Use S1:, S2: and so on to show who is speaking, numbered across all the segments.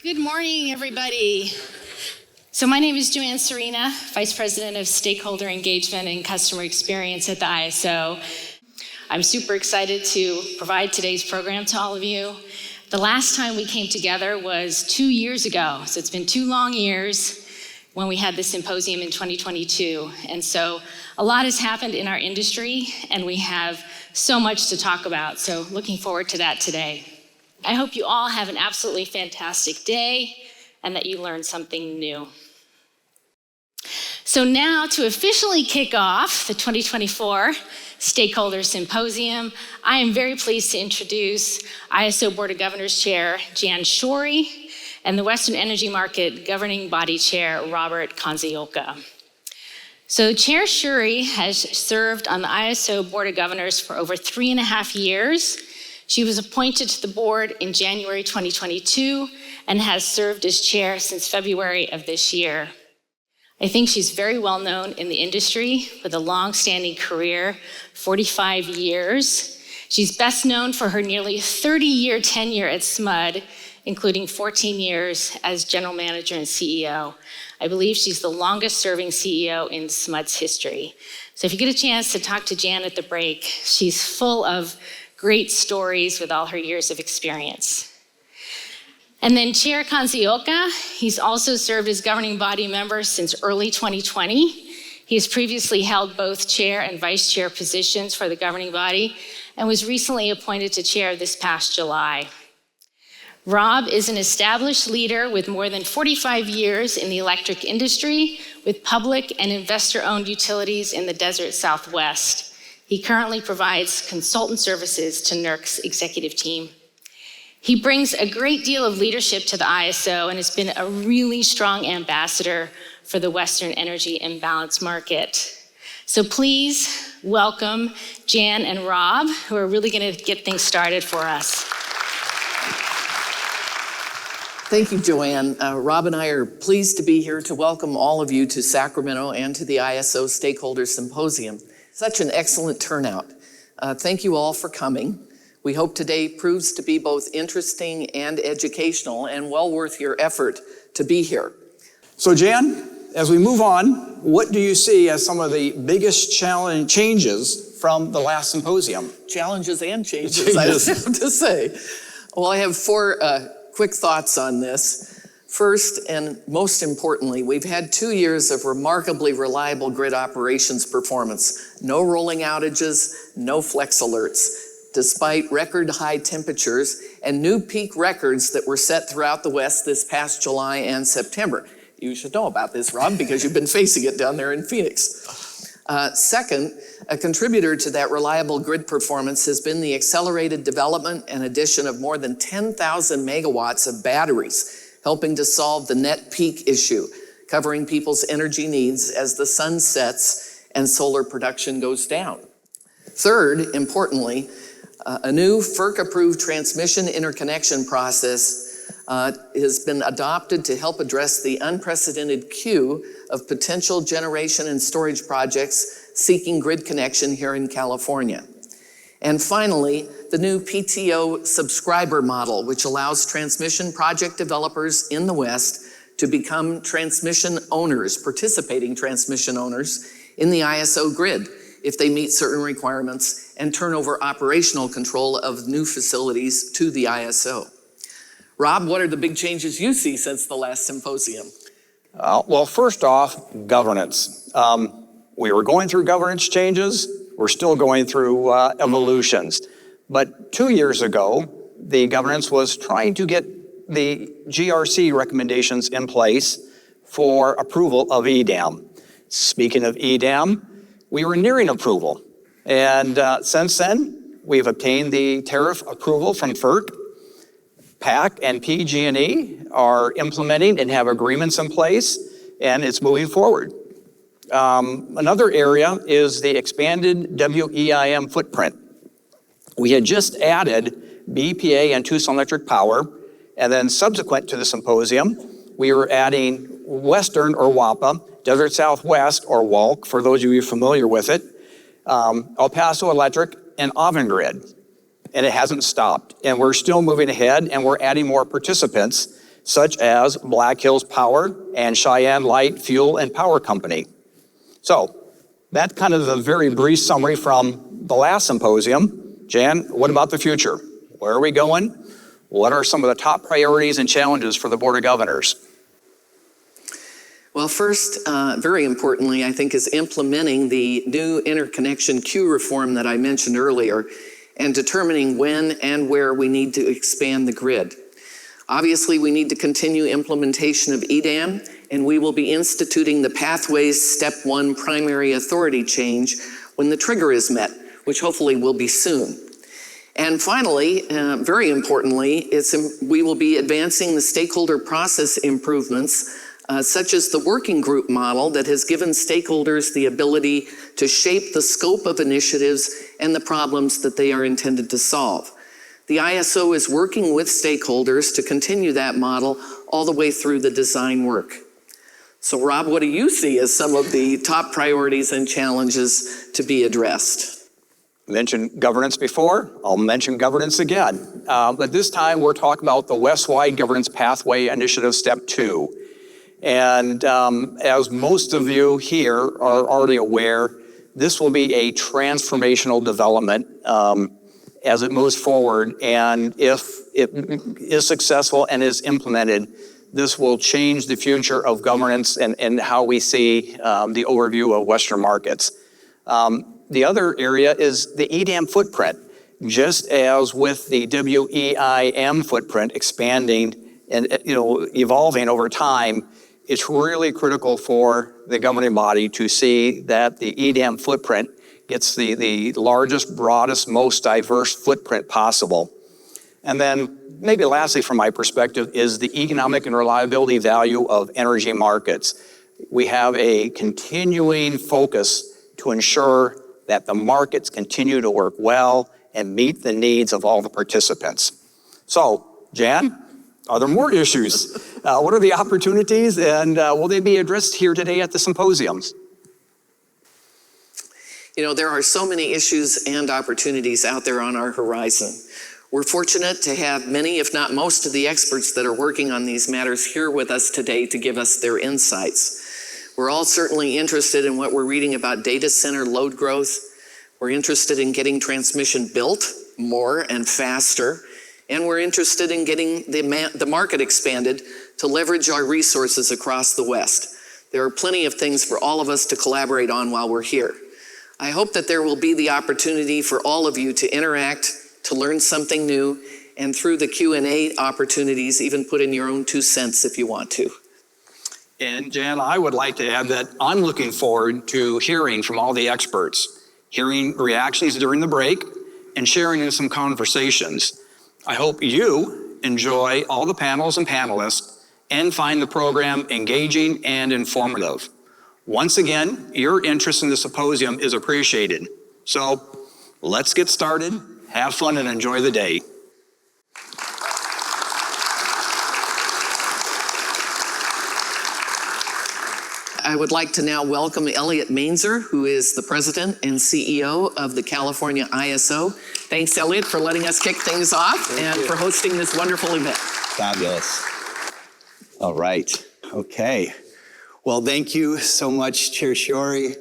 S1: Good morning, everybody. So my name is Joanne Serena, Vice President of Stakeholder Engagement and Customer Experience at the ISO. I'm super excited to provide today's program to all of you. The last time we came together was 2 years ago, so it's been 2 long years when we had the symposium in 2022. And so a lot has happened in our industry, and we have so much to talk about, so looking forward to that today. I hope you all have an absolutely fantastic day and that you learned something new. So now to officially kick off the 2024 Stakeholder Symposium, I am very pleased to introduce ISO Board of Governors Chair Jan Shorey and the Western Energy Market Governing Body Chair Robert Kanzioka. So Chair Shorey has served on the ISO Board of Governors for over 3.5 years. She was appointed to the board in January 2022 and has served as chair since February of this year. I think she's very well known in the industry with a long-standing career, 45 years. She's best known for her nearly 30-year tenure at SMUD, including 14 years as general manager and CEO. I believe she's the longest-serving CEO in SMUD's history. So if you get a chance to talk to Jan at the break, she's full of great stories with all her years of experience. And then Chair Kanzioka, he's also served as governing body member since early 2020. He has previously held both chair and vice chair positions for the governing body and was recently appointed to chair this past July. Rob is an established leader with more than 45 years in the electric industry with public and investor-owned utilities in the desert Southwest. He currently provides consultant services to NERC's executive team. He brings a great deal of leadership to the ISO and has been a really strong ambassador for the Western Energy Imbalance Market. So please welcome Jan and Rob, who are really going to get things started for us.
S2: Thank you, Joanne. Rob and I are pleased to be here to welcome all of you to Sacramento and to the ISO Stakeholder Symposium. Such an excellent turnout. Thank you all for coming. We hope today proves to be both interesting and educational and well worth your effort to be here.
S3: So Jan, as we move on, what do you see as some of the biggest changes from the last symposium?
S2: Challenges and changes, I have to say. Well, I have 4 quick thoughts on this. First, and most importantly, we've had 2 years of remarkably reliable grid operations performance. No rolling outages, no flex alerts, despite record high temperatures and new peak records that were set throughout the West this past July and September. You should know about this, Rob, because you've been facing it down there in Phoenix. Second, a contributor to that reliable grid performance has been the accelerated development and addition of more than 10,000 megawatts of batteries, helping to solve the net peak issue, covering people's energy needs as the sun sets and solar production goes down. Third, importantly, a new FERC-approved transmission interconnection process has been adopted to help address the unprecedented queue of potential generation and storage projects seeking grid connection here in California. And finally, the new PTO subscriber model, which allows transmission project developers in the West to become transmission owners, participating transmission owners in the ISO grid if they meet certain requirements and turn over operational control of new facilities to the ISO. Rob, what are the big changes you see since the last symposium?
S3: Well, first off, governance. We were going through governance changes. We're still going through evolutions. But 2 years ago, the governance was trying to get the GRC recommendations in place for approval of EDAM. Speaking of EDAM, we were nearing approval. And since then, we've obtained the tariff approval from FERC. PAC and PG&E are implementing and have agreements in place, and it's moving forward. Another area is the expanded WEIM footprint. We had just added BPA and Tucson Electric Power, and then subsequent to the symposium, we were adding Western or WAPA, Desert Southwest or WALC, for those of you familiar with it, El Paso Electric, and Avangrid. And it hasn't stopped. And we're still moving ahead, and we're adding more participants such as Black Hills Power and Cheyenne Light Fuel and Power Company. So that's kind of a very brief summary from the last symposium. Jan, what about the future? Where are we going? What are some of the top priorities and challenges for the Board of Governors?
S2: Well, first, very importantly, I think, is implementing the new interconnection queue reform that I mentioned earlier and determining when and where we need to expand the grid. Obviously, we need to continue implementation of EDAM, and we will be instituting the Pathways Step 1 primary authority change when the trigger is met, which hopefully will be soon. And finally, very importantly, we will be advancing the stakeholder process improvements such as the working group model that has given stakeholders the ability to shape the scope of initiatives and the problems that they are intended to solve. The ISO is working with stakeholders to continue that model all the way through the design work. So Rob, what do you see as some of the top priorities and challenges to be addressed?
S3: Mentioned governance before, I'll mention governance again. But this time we're talking about the West-wide Governance Pathway Initiative Step 2. And as most of you here are already aware, this will be a transformational development as it moves forward. And if it is successful and is implemented, this will change the future of governance and how we see the overview of Western markets. The other area is the EDAM footprint. Just as with the WEIM footprint expanding and evolving over time, it's really critical for the governing body to see that the EDAM footprint gets the largest, broadest, most diverse footprint possible. And then maybe lastly, from my perspective, is the economic and reliability value of energy markets. We have a continuing focus to ensure that the markets continue to work well and meet the needs of all the participants. So, Jan, are there more issues? What are the opportunities, and will they be addressed here today at the symposiums?
S2: You know, there are so many issues and opportunities out there on our horizon. We're fortunate to have many, if not most, of the experts that are working on these matters here with us today to give us their insights. We're all certainly interested in what we're reading about data center load growth. We're interested in getting transmission built more and faster. And we're interested in getting the market expanded to leverage our resources across the West. There are plenty of things for all of us to collaborate on while we're here. I hope that there will be the opportunity for all of you to interact, to learn something new, and through the Q&A opportunities, even put in your own 2 cents if you want to.
S3: And Jan, I would like to add that I'm looking forward to hearing from all the experts, hearing reactions during the break, and sharing in some conversations. I hope you enjoy all the panels and panelists and find the program engaging and informative. Once again, your interest in the symposium is appreciated. So let's get started, have fun, and enjoy the day.
S2: I would like to now welcome Elliot Mainzer, who is the president and CEO of the California ISO. Thanks, Elliot, for letting us kick things off and for hosting this wonderful event.
S4: Fabulous. All right. Okay. Well, thank you so much, Chair Shiori,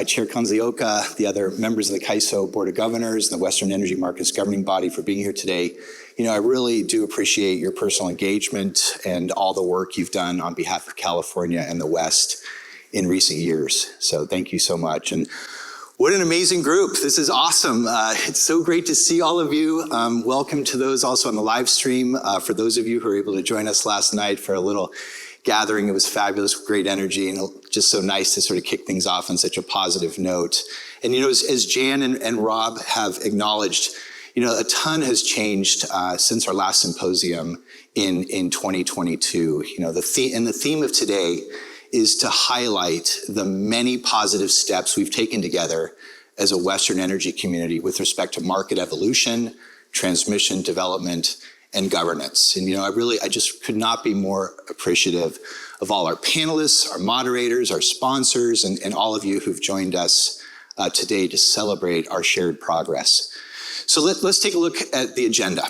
S4: Chair Kanzioka, the other members of the CAISO Board of Governors, and the Western Energy Markets Governing Body for being here today. You know, I really do appreciate your personal engagement and all the work you've done on behalf of California and the West in recent years. So thank you so much. And what an amazing group. This is awesome. It's so great to see all of you. Welcome to those also on the live stream. For those of you who were able to join us last night for a little gathering, it was fabulous, great energy, and just so nice to sort of kick things off on such a positive note. And, you know, as Jan and Rob have acknowledged, you know, a ton has changed since our last symposium in 2022. You know, the theme of today is to highlight the many positive steps we've taken together as a Western energy community with respect to market evolution, transmission development, and governance. And, you know, I just could not be more appreciative of all our panelists, our moderators, our sponsors, and all of you who've joined us today to celebrate our shared progress. So let's take a look at the agenda.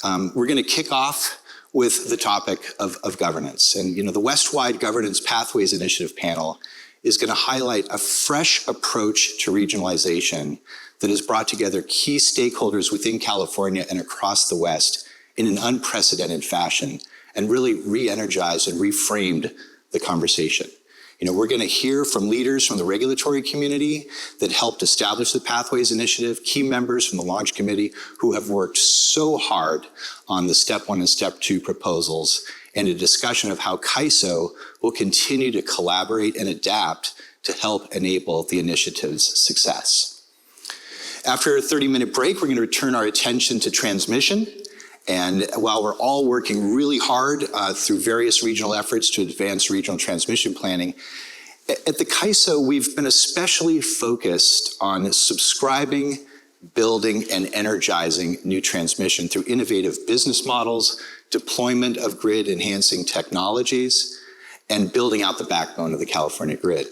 S4: We're going to kick off with the topic of governance. And the West-wide Governance Pathways Initiative panel is going to highlight a fresh approach to regionalization that has brought together key stakeholders within California and across the West in an unprecedented fashion and really re-energized and reframed the conversation. We're going to hear from leaders from the regulatory community that helped establish the Pathways Initiative, key members from the launch committee who have worked so hard on the Step 1 and Step 2 proposals, and a discussion of how CAISO will continue to collaborate and adapt to help enable the initiative's success. After a 30-minute break, we're going to return our attention to transmission. And while we're all working really hard through various regional efforts to advance regional transmission planning, at the CAISO, we've been especially focused on subscribing, building, and energizing new transmission through innovative business models, deployment of grid-enhancing technologies, and building out the backbone of the California grid.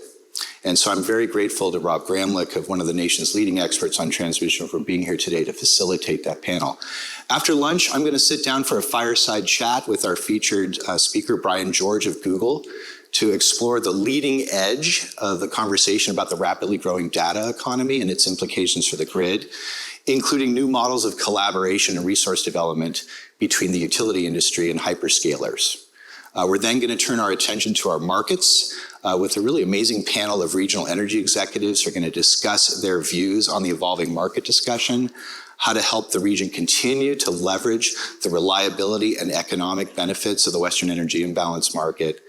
S4: And so I'm very grateful to Rob Gramlich, of one of the nation's leading experts on transmission, for being here today to facilitate that panel. After lunch, I'm going to sit down for a fireside chat with our featured speaker, Brian George of Google, to explore the leading edge of the conversation about the rapidly growing data economy and its implications for the grid, including new models of collaboration and resource development between the utility industry and hyperscalers. We're then going to turn our attention to our markets with a really amazing panel of regional energy executives who are going to discuss their views on the evolving market discussion, how to help the region continue to leverage the reliability and economic benefits of the Western energy imbalance market,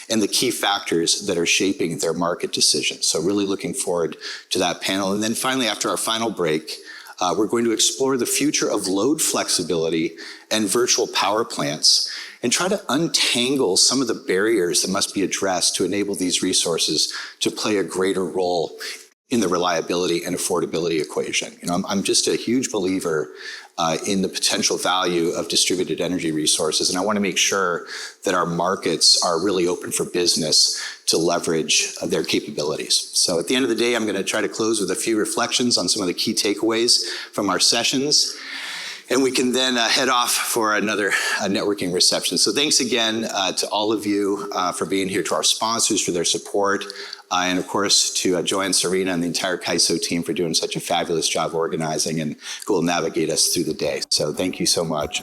S4: and the key factors that are shaping their market decisions. So really looking forward to that panel. And then finally, after our final break, we're going to explore the future of load flexibility and virtual power plants and try to untangle some of the barriers that must be addressed to enable these resources to play a greater role in the reliability and affordability equation. I'm just a huge believer in the potential value of distributed energy resources, and I want to make sure that our markets are really open for business to leverage their capabilities. So at the end of the day, I'm going to try to close with a few reflections on some of the key takeaways from our sessions, and we can then head off for another networking reception. So thanks again to all of you for being here, to our sponsors for their support, and of course to Joanne Serena and the entire CAISO team for doing such a fabulous job organizing and who will navigate us through the day. So thank you so much.